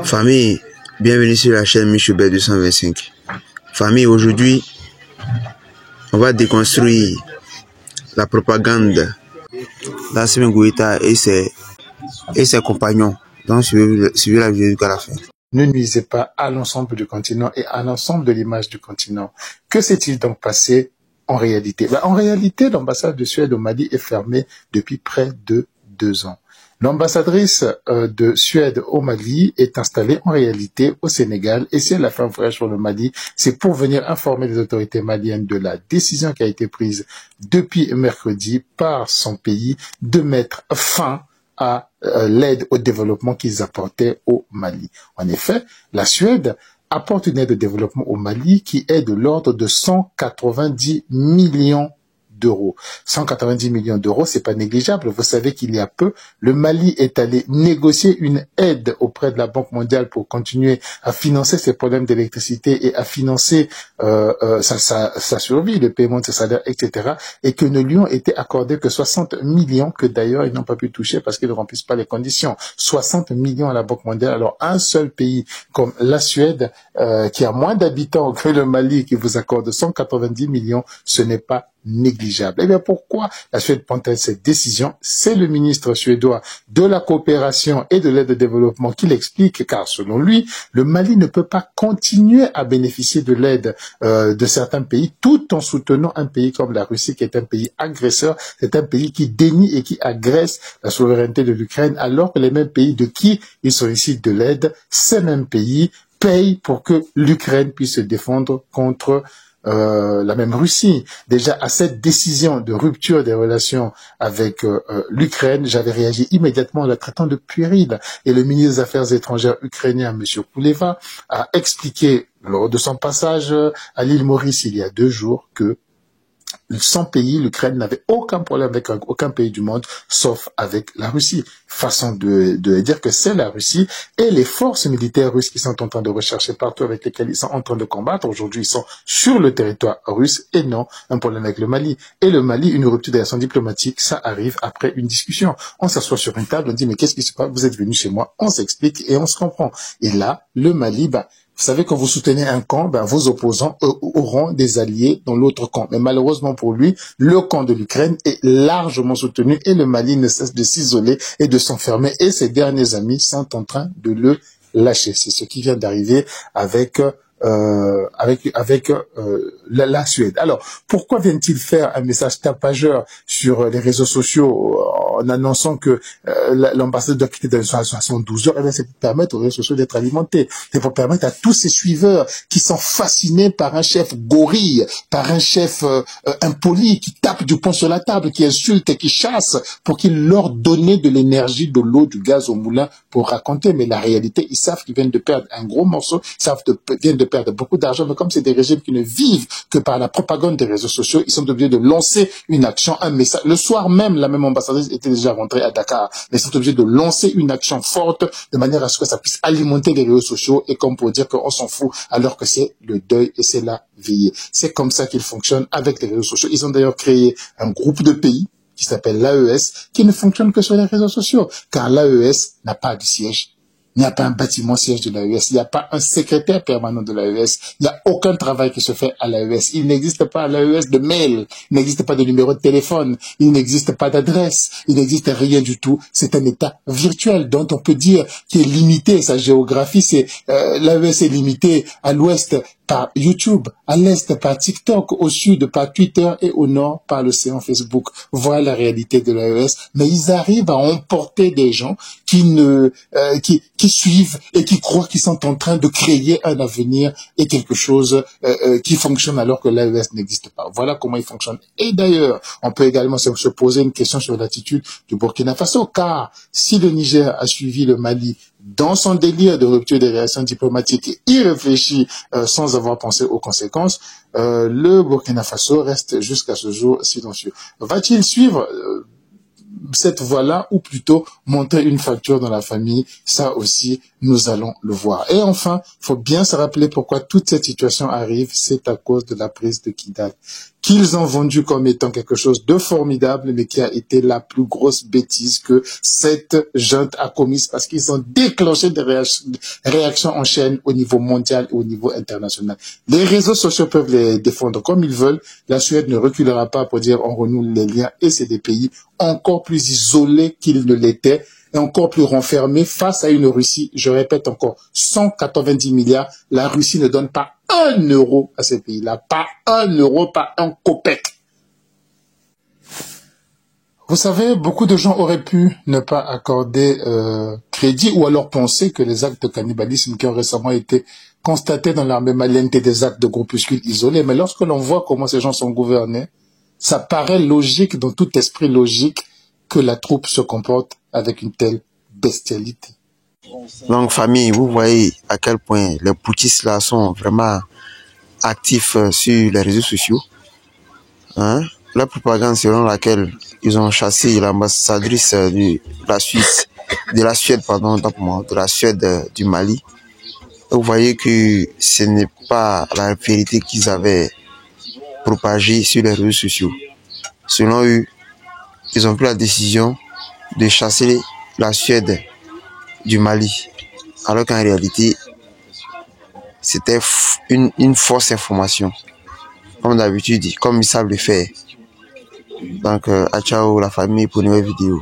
Famille, bienvenue sur la chaîne Michoubert 225. Famille, aujourd'hui, on va déconstruire la propagande d'Assimi Goïta et ses compagnons. Donc, suivez la vidéo jusqu'à la fin. Ne nuisez pas à l'ensemble du continent et à l'ensemble de l'image du continent. Que s'est-il donc passé en réalité? En réalité, l'ambassade de Suède au Mali est fermée depuis près de 2 ans. L'ambassadrice de Suède au Mali est installée en réalité au Sénégal, et si elle a fait un voyage sur le Mali, c'est pour venir informer les autorités maliennes de la décision qui a été prise depuis mercredi par son pays de mettre fin à l'aide au développement qu'ils apportaient au Mali. En effet, la Suède apporte une aide au développement au Mali qui est de l'ordre de 190 millions d'euros. 190 millions d'euros, c'est pas négligeable. Vous savez qu'il y a peu, le Mali est allé négocier une aide auprès de la Banque mondiale pour continuer à financer ses problèmes d'électricité et à financer sa survie, le paiement de ses salaires, etc. Et que ne lui ont été accordés que 60 millions, que d'ailleurs ils n'ont pas pu toucher parce qu'ils ne remplissent pas les conditions. 60 millions à la Banque mondiale. Alors un seul pays comme la Suède, qui a moins d'habitants que le Mali, qui vous accorde 190 millions, ce n'est pas négligeable. Eh bien, pourquoi la Suède prend-elle cette décision? C'est le ministre suédois de la coopération et de l'aide au développement qui l'explique, car selon lui, le Mali ne peut pas continuer à bénéficier de l'aide de certains pays tout en soutenant un pays comme la Russie, qui est un pays agresseur, c'est un pays qui dénie et qui agresse la souveraineté de l'Ukraine, alors que les mêmes pays de qui ils sollicitent de l'aide, ces mêmes pays payent pour que l'Ukraine puisse se défendre contre la même Russie. Déjà, à cette décision de rupture des relations avec l'Ukraine, j'avais réagi immédiatement en la traitant de puérile. Et le ministre des Affaires étrangères ukrainien, M. Kouleva, a expliqué lors de son passage à l'île Maurice il y a 2 jours que sans pays, l'Ukraine n'avait aucun problème avec aucun pays du monde, sauf avec la Russie. Façon de dire que c'est la Russie et les forces militaires russes qui sont en train de rechercher partout, avec lesquelles ils sont en train de combattre. Aujourd'hui, ils sont sur le territoire russe et non un problème avec le Mali. Et le Mali, une rupture de relations diplomatiques, ça arrive après une discussion. On s'assoit sur une table, on dit mais qu'est-ce qui se passe? Vous êtes venus chez moi, on s'explique et on se comprend. Et là, le Mali, vous savez, quand vous soutenez un camp, vos opposants auront des alliés dans l'autre camp. Mais malheureusement pour lui, le camp de l'Ukraine est largement soutenu et le Mali ne cesse de s'isoler et de s'enfermer. Et ses derniers amis sont en train de le lâcher. C'est ce qui vient d'arriver avec la Suède. Alors, pourquoi vient-il faire un message tapageur sur les réseaux sociaux en annonçant que l'ambassade doit quitter dans 72 heures? Eh bien, c'est pour permettre aux réseaux sociaux d'être alimentés. C'est pour permettre à tous ces suiveurs qui sont fascinés par un chef gorille, par un chef impoli, qui tape du poing sur la table, qui insulte et qui chasse, pour qu'ils leur donnent de l'énergie, de l'eau, du gaz au moulin pour raconter. Mais la réalité, ils savent qu'ils viennent de perdre un gros morceau, ils viennent de perdre beaucoup d'argent, mais comme c'est des régimes qui ne vivent que par la propagande des réseaux sociaux, ils sont obligés de lancer une action, un message. Le soir même, la même ambassadrice était déjà rentrée à Dakar, mais ils sont obligés de lancer une action forte de manière à ce que ça puisse alimenter les réseaux sociaux et comme pour dire qu'on s'en fout alors que c'est le deuil et c'est la veillée. C'est comme ça qu'ils fonctionnent avec les réseaux sociaux. Ils ont d'ailleurs créé un groupe de pays qui s'appelle l'AES, qui ne fonctionne que sur les réseaux sociaux, car l'AES n'a pas de siège. Il n'y a pas un bâtiment siège de l'AES, il n'y a pas un secrétaire permanent de l'AES, il n'y a aucun travail qui se fait à l'AES, il n'existe pas à l'AES de mail, il n'existe pas de numéro de téléphone, il n'existe pas d'adresse, il n'existe rien du tout. C'est un état virtuel dont on peut dire qu'il est limité, sa géographie, c'est l'AES est limité à l'ouest par YouTube, à l'est par TikTok, au sud par Twitter et au nord par l'océan Facebook. Voilà la réalité de l'AES. Mais ils arrivent à emporter des gens qui suivent et qui croient qu'ils sont en train de créer un avenir et quelque chose qui fonctionne alors que l'AES n'existe pas. Voilà comment ils fonctionnent. Et d'ailleurs, on peut également se poser une question sur l'attitude du Burkina Faso, car si le Niger a suivi le Mali dans son délire de rupture des relations diplomatiques et y réfléchit sans avoir pensé aux conséquences, le Burkina Faso reste jusqu'à ce jour silencieux. Va-t-il suivre cette voie-là, ou plutôt monter une fracture dans la famille. Ça aussi, nous allons le voir. Et enfin, faut bien se rappeler pourquoi toute cette situation arrive. C'est à cause de la prise de Kidal, qu'ils ont vendu comme étant quelque chose de formidable, mais qui a été la plus grosse bêtise que cette junte a commise, parce qu'ils ont déclenché des réactions en chaîne au niveau mondial et au niveau international. Les réseaux sociaux peuvent les défendre comme ils veulent. La Suède ne reculera pas pour dire on renoue les liens, et c'est des pays encore plus isolés qu'ils ne l'étaient, et encore plus renfermés face à une Russie, je répète encore, 190 milliards. La Russie ne donne pas 1 euro à ces pays-là, pas 1 euro, pas un copec. Vous savez, beaucoup de gens auraient pu ne pas accorder crédit, ou alors penser que les actes de cannibalisme qui ont récemment été constatés dans l'armée malienne étaient des actes de groupuscules isolés. Mais lorsque l'on voit comment ces gens sont gouvernés, ça paraît logique, dans tout esprit logique, que la troupe se comporte avec une telle bestialité. Donc, famille, vous voyez à quel point les putschistes là sont vraiment actifs sur les réseaux sociaux. Hein? La propagande selon laquelle ils ont chassé l'ambassadrice de la Suède du Mali. Vous voyez que ce n'est pas la vérité qu'ils avaient propagée sur les réseaux sociaux. Selon eux, ils ont pris la décision de chasser la Suède du Mali, alors qu'en réalité, c'était une fausse information, comme d'habitude, comme ils savent le faire. Donc, à ciao la famille pour une nouvelle vidéo.